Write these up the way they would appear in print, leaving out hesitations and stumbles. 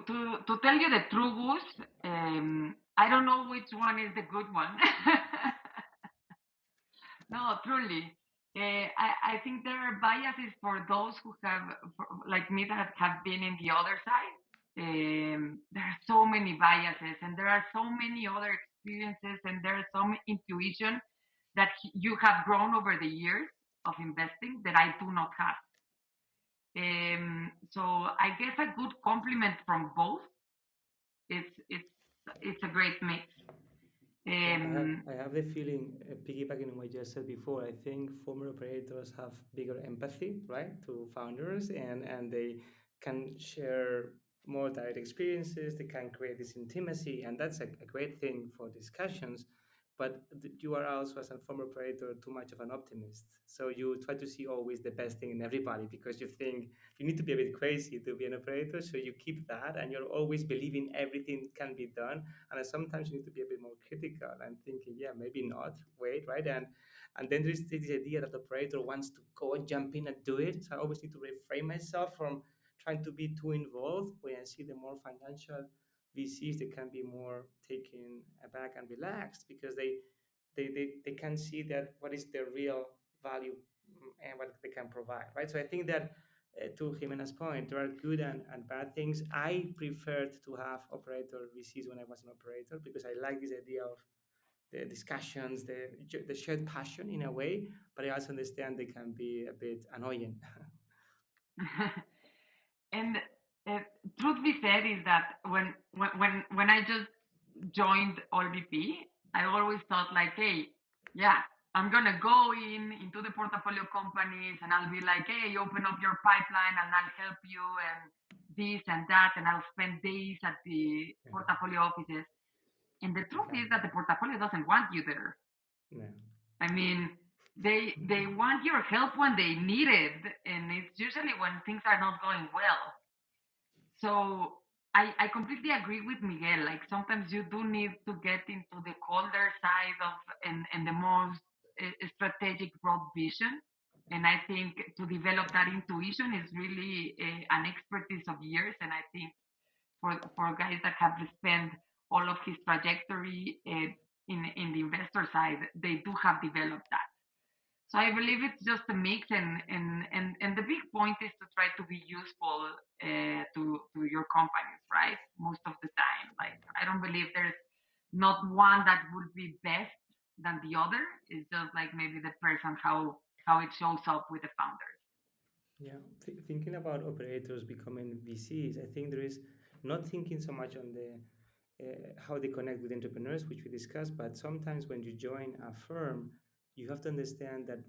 to tell you the true Gus, I don't know which one is the good one. No, truly. I think there are biases for those who have, like me, that have been in the other side. There are so many biases, and there are so many other experiences, and there is some intuition that you have grown over the years of investing that I do not have. So I guess a good compliment from both. It's a great mix. Yeah, Um, I have the feeling, piggybacking on what you just said before, I think former operators have bigger empathy, right, to founders, and they can share more direct experiences. They can create this intimacy, and that's a great thing for discussions. But you are also, as a former operator, too much of an optimist. So you try to see always the best thing in everybody because you think you need to be a bit crazy to be an operator. So you keep that, and you're always believing everything can be done, and sometimes you need to be a bit more critical and thinking, yeah, maybe not. Wait, right? And then there's this idea that the operator wants to go and jump in and do it. So I always need to reframe myself from trying to be too involved. When I see the more financial VCs, they can be more taken aback and relaxed because they can see that what is the real value, and what they can provide, right? So I think that, to Jimena's point, there are good and bad things. I preferred to have operator VCs when I was an operator because I like this idea of the discussions, the shared passion in a way, but I also understand they can be a bit annoying. and truth be said is that when I just joined OLVP, I always thought like, hey, yeah, I'm gonna go into the portfolio companies and I'll be like, hey, open up your pipeline and I'll help you and this and that, and I'll spend days at the Yeah, portfolio offices. And the truth is okay. that the portfolio doesn't want you there. Yeah. I mean, they want your help when they need it, and it's usually when things are not going well. So I completely agree with Miguel. Like sometimes you do need to get into the colder side of and the most strategic broad vision. And I think to develop that intuition is really an expertise of years. And I think for guys that have spent all of his trajectory in the investor side, they do have developed that. So I believe it's just a mix, and the big point is to try to be useful to your companies, right? Most of the time, like I don't believe there's not one that would be best than the other. It's just like maybe the person how it shows up with the founders. Yeah, thinking about operators becoming VCs, I think there is not thinking so much on the how they connect with entrepreneurs, which we discussed, but sometimes when you join a firm, you have to understand that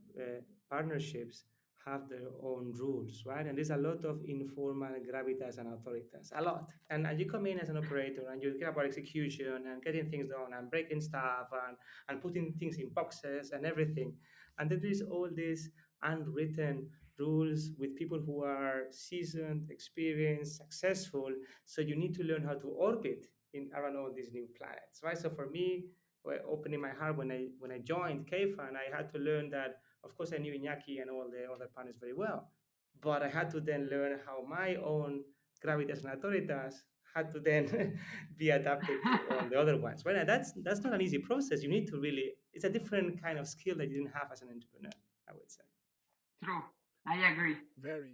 partnerships have their own rules, right? And there's a lot of informal gravitas and authoritas, a lot. And you come in as an operator and you care about execution and getting things done and breaking stuff and putting things in boxes and everything. And then there's all this unwritten rules with people who are seasoned, experienced, successful. So you need to learn how to orbit in around all these new planets, right? So for me, opening my heart when I joined KFAN, I had to learn that. Of course, I knew Iñaki and all the other partners very well, but I had to then learn how my own gravitas and autoritas had to then be adapted to all the other ones, right? And that's not an easy process. You need to really. It's a different kind of skill that you didn't have as an entrepreneur, I would say. True, I agree. Very